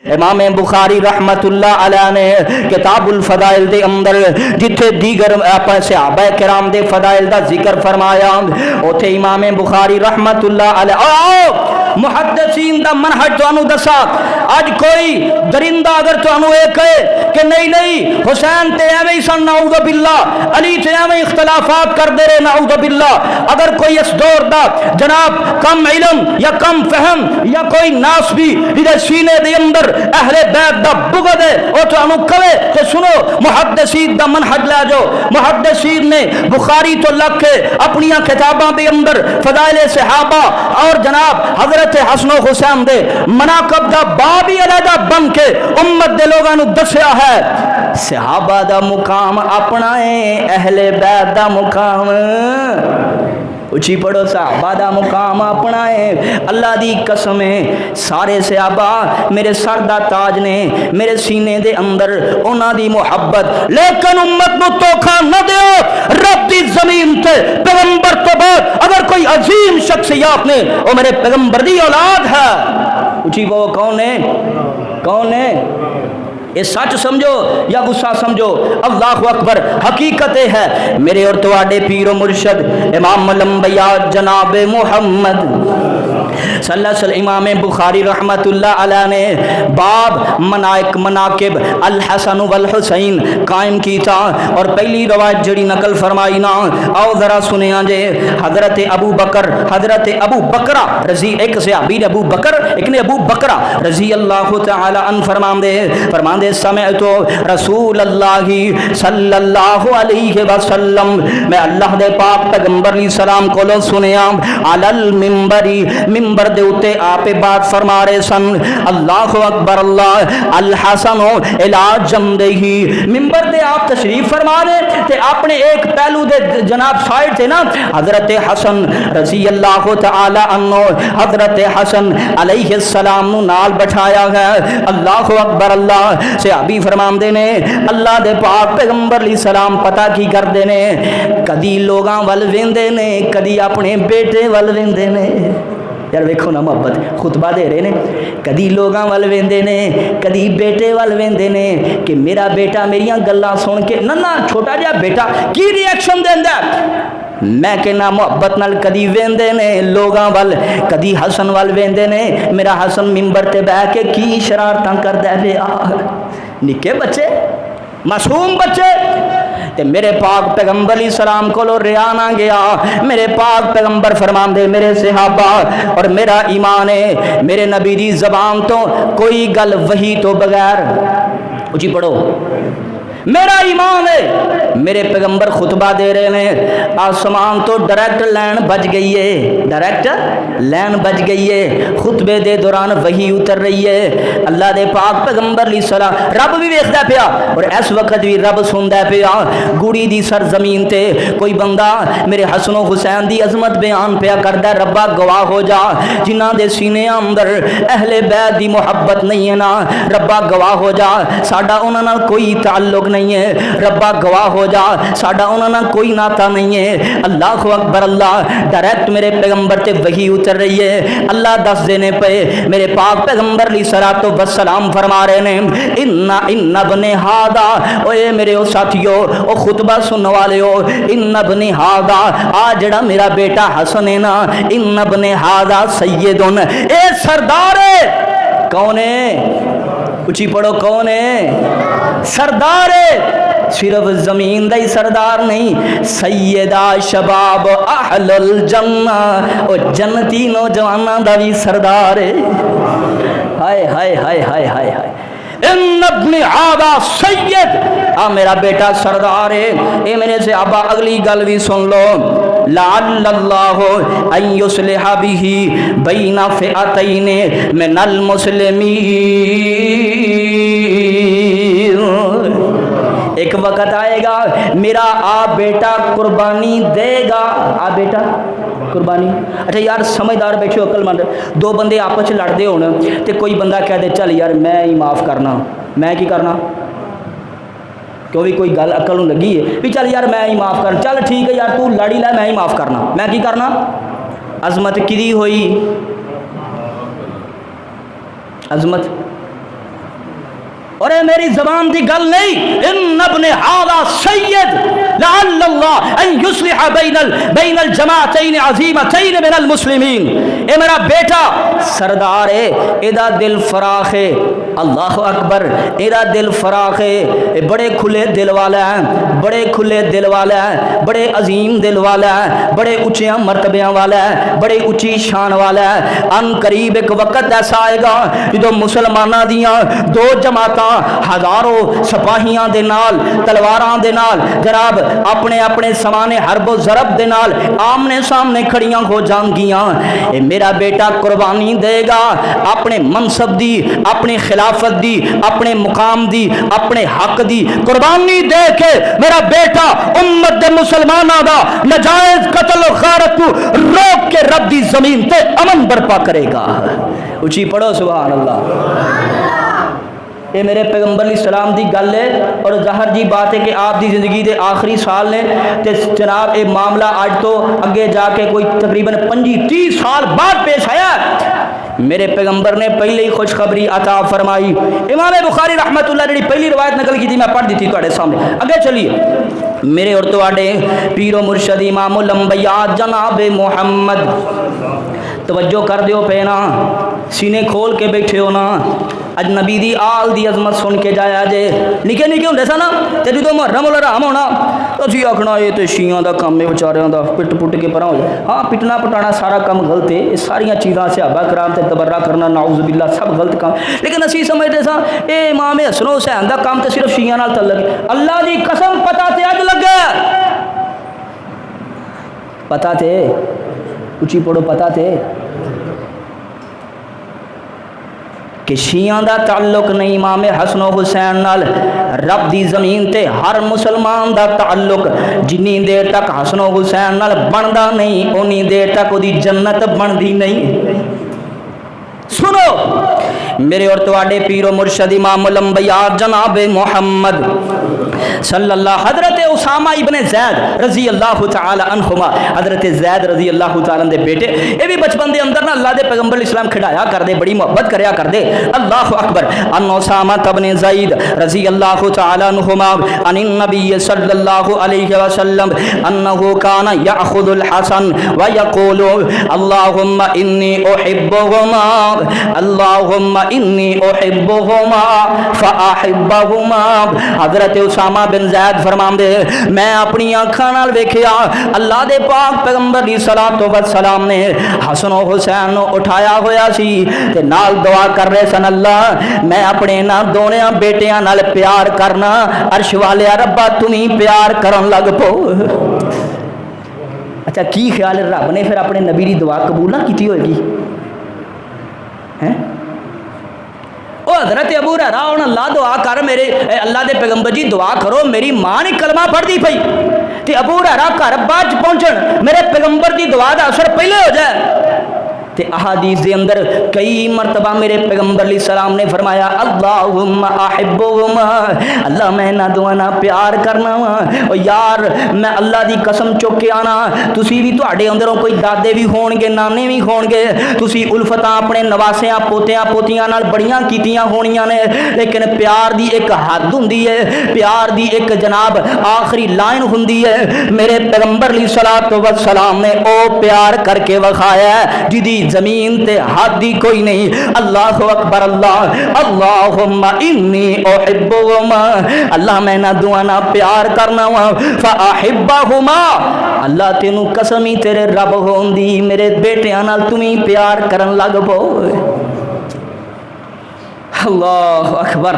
امام بخاری رحمتullah علیہ نے کتاب الفضائل دے اندر جتھے دیگر صحابہ کرام دے فضائل دا ذکر فرمایا اوتھے امام بخاری رحمتullah علیہ محدثین دا منہج تو دسا اج کوئی درندہ اگر تو یہ کہے کہ نہیں حسین تے ایویں سن نعوذ باللہ علی تے ایویں اختلافات کر دے رہے نعوذ باللہ اگر کوئی اس دور دا جناب کم علم یا کم فہم یا کوئی ناس بھی جدے سینے دے اندر اہل بیت دا بغض ہے او تو انو کہے کہ سنو محدثین دا منہج لے جو محدثین نے بخاری تو لکھ کے اپنی کتاباں دے اندر فضائل صحابہ اور جناب حضرت حسن و حسین دے مناقب دا باب ہی علیحدہ بن کے امت دے لوگاں نو دسیا ہے صحابہ دا مقام اپنا ہے اہل بیت دا مقام اچھی پڑھو صحابہ دا مقام اپنا ہے اللہ دی قسم ہے سارے صحابہ میرے سر دا تاج نے میرے سینے دے اندر انہاں دی محبت لیکن امت نو دھوکا نہ دیو رب دی زمین تے پیغمبر تو بعد اگر کوئی عظیم شخصیات نے وہ میرے پیغمبر دی اولاد ہے اچھی وہ کون ہے یہ سچ سمجھو یا غصہ سمجھو اللہ اکبر حقیقت ہے میرے اور تواڈے پیر و مرشد امام الانبیاء جناب محمد صلی اللہ علیہ وسلم امام بخاری رحمتullah علیہ نے باب مناقب الحسن والحسین قائم کیتا اور پہلی روایت جڑی نقل فرمائی نا آؤ ذرا سنیا جے حضرت ابو بکرہ رضی ایک صحابی نے ابو بکر ایک نے ابو بکرہ رضی اللہ تعالی عنہ فرمان دے سمعت رسول اللہ صلی اللہ علیہ وسلم میں اللہ دے پاک پیغمبر علیہ السلام کو لو سنیا علی المنبری ممبر دے اتے آپ بات فرما رہے سن اللہ اکبر اللہ الحسن علاج جمدہی ممبر دے آپ تشریف فرما رہے تے اپنے ایک پہلو دے جناب سائڈ تھے نا حضرت حسن رضی اللہ تعالی عنہ حضرت حسن علیہ السلام نو نال بٹھایا ہے اللہ اکبر اللہ صحابی فرماندے نے اللہ دے پاک پیغمبر علیہ السلام پتہ کی کردے نے کدی لوگاں ول ویندے نے کدی اپنے بیٹے ول ویندے نے یار ویکھو نا محبت خطبہ دے رہے نے کدی لوگاں ول ویندے نے کدی بیٹے ول ویندے نے کہ میرا بیٹا میریاں گلاں سن کے نہ چھوٹا جہا بیٹا کی ری ایکشن دیندا میں کہنا محبت نال کدی ویندے نے لوگاں ول کدی حسن ول ویندے نے میرا حسن ممبر تے بیٹھ کے کی شرارتاں کردا ہے نکے بچے معصوم بچے تے میرے پاک پیغمبر علیہ السلام کو لو ریا نہ گیا میرے پاک پیغمبر فرماندے میرے صحابہ اور میرا ایمان ہے میرے نبی دی زبان تو کوئی گل وحی تو بغیر اچھی پڑھو میرا ایمان ہے میرے پیغمبر خطبہ دے رہے ہیں آسمان تو ڈائریکٹ لین بج گئی ہے خطبے دے دوران وحی اتر رہی ہے اللہ دے پاک پیغمبر علیہ السلام رب بھی ویکھدا پیا اور اس وقت بھی رب سندا پیا گوڑی دی سرزمین تے کوئی بندہ میرے حسن و حسین دی عظمت بیان پیا کردا ربا گواہ ہو جا جنہاں دے سینے اندر اہل بیت دی محبت نہیں ہے نا ربا گواہ ہو جا ساڈا انہاں نال کوئی تعلق نہیں ہے ربا گواہ ہو جا ساڈا انہاں نال کوئی ناتا نہیں ہے اللہ اکبر اللہ ڈائریکٹ میرے پیغمبر تے وحی اتر رہی ہے اللہ دس دینے پہ میرے پاک پیغمبر علیہ الصلوۃ والسلام فرما رہے ہیں ان ابن ہادا اوے میرے او ساتھیو او خطبہ سننے والے ہو ان ابن ہادا آ جڑا میرا بیٹا حسن ہے نا ان ابن ہادا سیدن اے سردار ہے کون ہے اچھی پڑھو کون ہے سردار ہے صرف زمین دا ہی سردار نہیں سیدہ شباب اہل الجنہ او جنتی نوجواناں دا بھی سردار ہے ہائے ہائے ہائے ہائے ہائے ہائے ان ابن عابا سید آ میرا بیٹا سردار ہے اے میرے سے ابا اگلی گل بھی سن لو لعل اللہ ان یصلح به بین فئتین من المسلمین ایک وقت آئے گا میرا آپ بیٹا قربانی دے گا آپ بیٹا قربانی اچھا یار سمجھدار بیٹھے عقل مند دو بندے آپس لڑتے ہونے تے کوئی بندہ کہہ دے چل یار میں ہی معاف کرنا میں کی کرنا کیوں بھی کوئی گل عقل نوں لگی ہے بھی چل یار میں ہی معاف کرنا چل ٹھیک ہے یار تو لڑی لے میں ہی معاف کرنا میں کی کرنا عظمت کدی ہوئی عظمت اور اے میری زبان دی گل نہیں، ان ابن ھذا سید لعل اللہ ان یصلح بین الجماعتین عظیمتین من المسلمین، اے میرا بیٹا سردار ہے، ایدا دل فراخ ہے، اللہ اکبر، ایدا دل فراخ ہے، اے بڑے کھلے دل والا ہے، بڑے کھلے دل والا ہے، بڑے عظیم دل والا ہے، بڑے اونچے مرتبیاں والا ہے، بڑے اونچی شان والا ہے۔ ان قریب ایک وقت ایسا آئے گا جدو مسلماناں دیاں دو جماعتاں ہزاروں سپاہیاں دے نال تلواراں دے نال جناب اپنے اپنے سامان حرب و ضرب دے نال آمنے سامنے کھڑیاں ہو جان گیاں، اے میرا بیٹا قربانی دے گا اپنے منصب دی، اپنے خلافت دی، اپنے مقام دی، اپنے حق دی قربانی دے کے میرا بیٹا امت دے مسلماناں دا نجائز قتل و غارت کو روک کے رب دی زمین تے امن برپا کرے گا۔ اچھی پڑھو سبحان اللہ۔ یہ میرے پیغمبر علیہ السلام دی گل ہے، اور ظاہر جی بات ہے کہ آپ دی زندگی دے آخری سال نے تے جناب یہ معاملہ آج تو اگے جا کے کوئی تقریباً 25-30 سال بعد پیش آیا ہے۔ میرے پیغمبر نے پہلے ہی خوشخبری عطا فرمائی۔ امام بخاری رحمۃ اللہ نے پہلی روایت نقل کی تھی، میں پڑھ دی تھی تواڈے سامنے، اگے چلیے۔ میرے اور تواڈے پیر و مرشد امام الانبیاء جناب محمد، توجہ کر دیو پہ نا، سینے کھول کے بیٹھے ہو نا، اج نبی دی آل دی عظمت سن کے جایا جے۔ نکے نکے ہوندے سا نا تے جدوں محرم الحرام ہونا اسی آکھنا یہ تے شیعاں دا کام ہے بیچاریاں دا، پٹ پٹ کے پراں ہو جائے۔ ہاں پٹنا پٹانا سارا کام غلط ہے، یہ ساریاں چیزاں صحابہ کرام تے تبرہ کرنا نعوذ باللہ سب غلط کام، لیکن اسی سمجھتے سا اے امام حسن و حسین دا کام تے صرف شیعاں نال تعلق ہے۔ اللہ دی قسم پتہ تے اج لگا، پتہ تے اچھی پڑھو، پتہ تے کہ شیعاں دا تعلق نہیں امام حسن و حسین نال، رب دی زمین تے ہر مسلمان دا تعلق جنی دیر تک حسن و حسین نال بندا نہیں اونی دیر تک وہ دی جنت بندی نہیں۔ سنو میرے اور تواڈے پیر و مرشد امام الانبیاء جناب محمد صلی اللہ، حضرت اسامہ ابن زید رضی اللہ تعالی عنہما، حضرت زید رضی اللہ تعالی عنہ دے بیٹے، یہ بھی بچپن دے اندر نا اللہ دے پیغمبر اسلام کھڑایا کر دے، بڑی محبت کریا کر دے۔ اللہ اکبر۔ ان اسامہ ابن زید رضی اللہ تعالی عنہما عن النبی صلی اللہ علیہ وسلم انه کان یاخذ الحسن ویقول اللهم انی احبهما اللهم انی احبهما فاحبهما۔ حضرت اسامہ بن زید فرماندے میں اپنی آنکھاں نال ویکھیا اللہ دے پاک پیغمبر دی صلاۃ و سلام نے حسن و حسین نو اٹھایا ہویا سی تے نال دعا کر رہے سن، اللہ میں اپنے نا دونوں بیٹیاں نال پیار کرنا، عرش والے ربا تمہیں پیار کرن لگ پو۔ اچھا کی خیال ہے رب نے پھر اپنے نبی دی دعا قبول نہ کیتی ہوئے گی؟ او حضرت ابو ہریرہ ہن اللہ دعا کر میرے اللہ دے پیغمبر جی دعا کرو میری ماں نے کلمہ پڑھ دی پئی تے ابو ہریرہ گھر بعد پہنچن میرے پیغمبر دی دعا دا اثر پہلے ہو جائے تے احادیث دے اندر کئی مرتبہ میرے پیغمبر علیہ السلام نے فرمایا اللہم احبہما، اللہ میں نہ دعا نہ پیار کرنا وا۔ او یار میں اللہ دی قسم چک کے آنا، تسی بھی تواڈے اندروں کوئی دادے بھی ہون گے نانے بھی ہون گے، تسی الفتاں اپنے نواسیاں پوتیاں پوتیاں نال بڑیاں کیتیاں ہونیاں نے، لیکن پیار دی ایک حد ہوندی ہے، پیار دی ایک جناب آخری لائن ہوندی ہے۔ میرے پیغمبر علیہ الصلوۃ والسلام نے او پیار کر کے وکھایا ہے جدی زمین تے حادی کوئی نہیں۔ اللہ اکبر۔ اللہ اللہم انی احبہما، اللہ میں نہ دعا نہ پیار کرنا وا فاحبہما، اللہ تینو قسم ہی تیرے رب ہوندی میرے بیٹیاں نال تمہیں پیار کرن لگ پو۔ اللہ اکبر۔